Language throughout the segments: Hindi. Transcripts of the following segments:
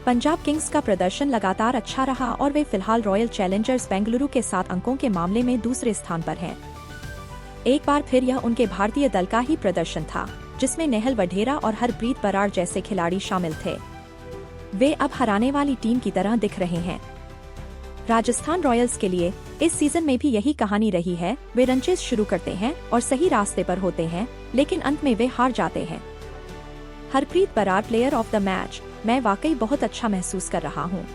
पंजाब किंग्स का प्रदर्शन लगातार अच्छा रहा और वे फिलहाल रॉयल चैलेंजर्स बेंगलुरु के 7 अंकों के मामले में दूसरे स्थान पर हैं। एक बार फिर यह उनके भारतीय दल का ही प्रदर्शन था, जिसमें नेहल वढेरा और हरप्रीत बराड़ जैसे खिलाड़ी शामिल थे। वे अब हराने वाली टीम की तरह दिख रहे हैं। राजस्थान रॉयल्स के लिए इस सीजन में भी यही कहानी रही है। वे रन-चेज़ शुरू करते हैं और सही रास्ते पर होते हैं, लेकिन अंत में वे हार जाते हैं। Harpreet Brar player of the match. मैं वाकई बहुत अच्छा महसूस कर रहा हूँ।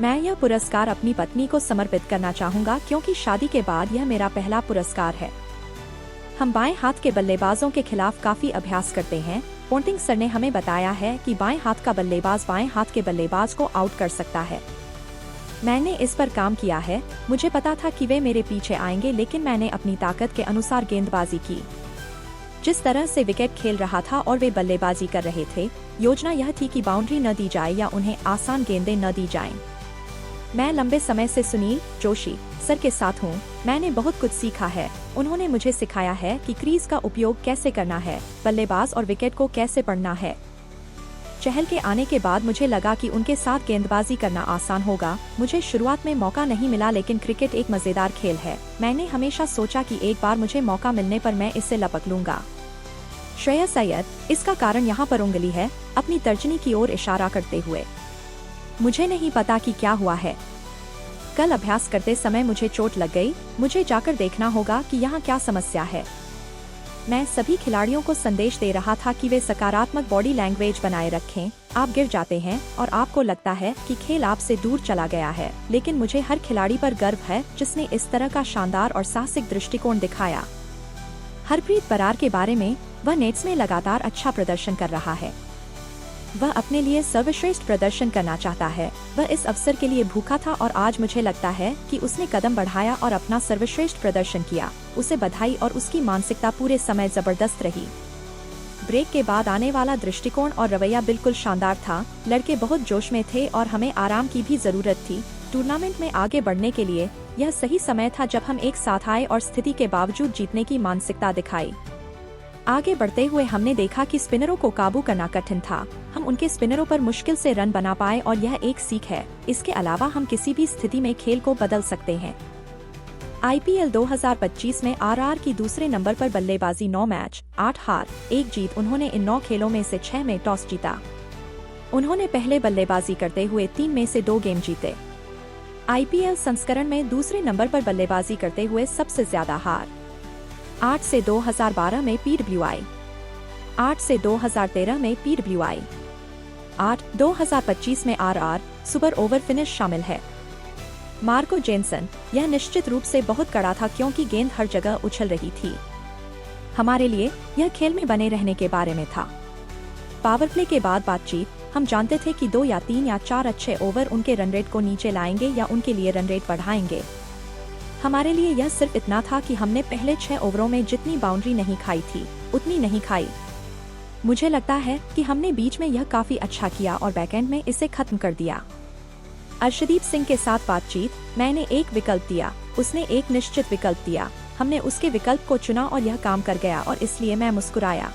मैं यह पुरस्कार अपनी पत्नी को समर्पित करना चाहूँगा क्योंकि शादी के बाद यह मेरा पहला पुरस्कार है। हम बाएं हाथ के बल्लेबाजों के खिलाफ काफी अभ्यास करते हैं। पोंटिंग सर ने हमें बताया है कि बाएं हाथ का बल्लेबाज बाएं हाथ के बल्लेबाज को आउट कर सकता है। मैंने इस पर काम किया है। मुझे पता था कि वे मेरे पीछे आएंगे, लेकिन मैंने अपनी ताकत के अनुसार गेंदबाजी की। जिस तरह से विकेट खेल रहा था और वे बल्लेबाजी कर रहे थे, योजना यह थी कि बाउंड्री न दी जाए या उन्हें आसान गेंदें न दी जाएं। मैं लंबे समय से सुनील जोशी सर के साथ हूँ। मैंने बहुत कुछ सीखा है। उन्होंने मुझे सिखाया है कि क्रीज का उपयोग कैसे करना है, बल्लेबाज और विकेट को कैसे पढ़ना है। चहल के आने के बाद मुझे लगा कि उनके साथ गेंदबाजी करना आसान होगा। मुझे शुरुआत में मौका नहीं मिला, लेकिन क्रिकेट एक मजेदार खेल है। मैंने हमेशा सोचा कि एक बार मुझे मौका मिलने पर मैं इसे लपक लूंगा। श्रेयस अय्यर, इसका कारण यहाँ पर उंगली है, अपनी तर्जनी की ओर इशारा करते हुए। मुझे नहीं पता कि क्या हुआ है। कल अभ्यास करते समय मुझे चोट लग गई। मुझे जाकर देखना होगा कि यहाँ क्या समस्या है। मैं सभी खिलाड़ियों को संदेश दे रहा था कि वे सकारात्मक बॉडी लैंग्वेज बनाए रखें। आप गिर जाते हैं और आपको लगता है कि खेल आपसे दूर चला गया है, लेकिन मुझे हर खिलाड़ी पर गर्व है जिसने इस तरह का शानदार और साहसिक दृष्टिकोण दिखाया। हरप्रीत बराड़ के बारे में, वह नेट्स में लगातार अच्छा प्रदर्शन कर रहा है। वह अपने लिए सर्वश्रेष्ठ प्रदर्शन करना चाहता है। वह इस अवसर के लिए भूखा था और आज मुझे लगता है कि उसने कदम बढ़ाया और अपना सर्वश्रेष्ठ प्रदर्शन किया। उसे बधाई और उसकी मानसिकता पूरे समय जबरदस्त रही। ब्रेक के बाद आने वाला दृष्टिकोण और रवैया बिल्कुल शानदार था। लड़के बहुत जोश में थे और हमें आराम की भी जरूरत थी। टूर्नामेंट में आगे बढ़ने के लिए यह सही समय था जब हम एक साथ आए और स्थिति के बावजूद जीतने की मानसिकता दिखाई। आगे बढ़ते हुए हमने देखा कि स्पिनरों को काबू करना कठिन था। हम उनके स्पिनरों पर मुश्किल से रन बना पाए और यह एक सीख है। इसके अलावा हम किसी भी स्थिति में खेल को बदल सकते हैं। आईपीएल 2025 में आरआर की दूसरे नंबर पर बल्लेबाजी 9 मैच 8 हार 1 जीत। उन्होंने इन 9 खेलों में से 6 में टॉस जीता। उन्होंने पहले बल्लेबाजी करते हुए 3 में से 2 गेम जीते। आईपीएल संस्करण में दूसरे नंबर पर बल्लेबाजी करते हुए सबसे ज्यादा हार 8 से 2012 में पीडब्ल्यूआई, 8 से 2013 में पीडब्ल्यूआई, 8 2025 में आरआर सुपर ओवर फिनिश शामिल है। मार्को जेनसन, यह निश्चित रूप से बहुत कड़ा था क्योंकि गेंद हर जगह उछल रही थी। हमारे लिए यह खेल में बने रहने के बारे में था। पावर प्ले के बाद बातचीत, हम जानते थे कि 2 या 3 या 4 अच्छे ओवर उनके रन रेट को नीचे लाएंगे या उनके लिए रन रेट बढ़ाएंगे। हमारे लिए यह सिर्फ इतना था कि हमने पहले 6 ओवरों में जितनी बाउंड्री नहीं खाई थी उतनी नहीं खाई। मुझे लगता है कि हमने बीच में यह काफी अच्छा किया और बैकएंड में इसे खत्म कर दिया। अर्शदीप सिंह के साथ बातचीत, मैंने एक विकल्प दिया, उसने एक निश्चित विकल्प दिया। हमने उसके विकल्प को चुना और यह काम कर गया और इसलिए मैं मुस्कुराया।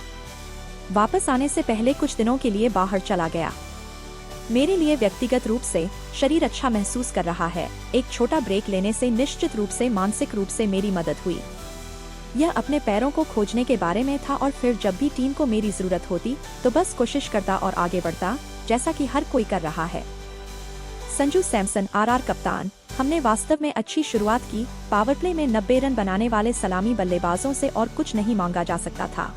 वापस आने से पहले कुछ दिनों के लिए बाहर चला गया। मेरे लिए व्यक्तिगत रूप से शरीर अच्छा महसूस कर रहा है। एक छोटा ब्रेक लेने से निश्चित रूप से मानसिक रूप से मेरी मदद हुई। यह अपने पैरों को खोजने के बारे में था और फिर जब भी टीम को मेरी जरूरत होती तो बस कोशिश करता और आगे बढ़ता, जैसा कि हर कोई कर रहा है। संजू सैमसन, आरआर कप्तान, हमने वास्तव में अच्छी शुरुआत की। पावर प्ले में 90 रन बनाने वाले सलामी बल्लेबाजों से और कुछ नहीं मांगा जा सकता था।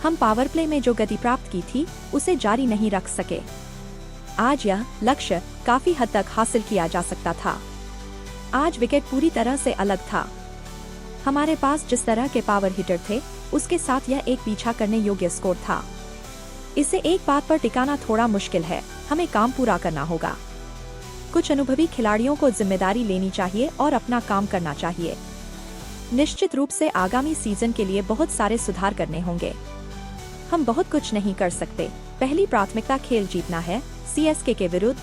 हम पावर प्ले में जो गति प्राप्त की थी उसे जारी नहीं रख सके। आज यह लक्ष्य काफी हद तक हासिल किया जा सकता था। आज विकेट पूरी तरह से अलग था। हमारे पास जिस तरह के पावर हिटर थे उसके साथ यह एक पीछा करने योग्य स्कोर था। इसे एक बात पर टिकाना थोड़ा मुश्किल है, हमें काम पूरा करना होगा। कुछ अनुभवी खिलाड़ियों को जिम्मेदारी लेनी चाहिए और अपना काम करना चाहिए। निश्चित रूप से आगामी सीजन के लिए बहुत सारे सुधार करने होंगे। हम बहुत कुछ नहीं कर सकते। पहली प्राथमिकता खेल जीतना है। सीएसके के विरुद्ध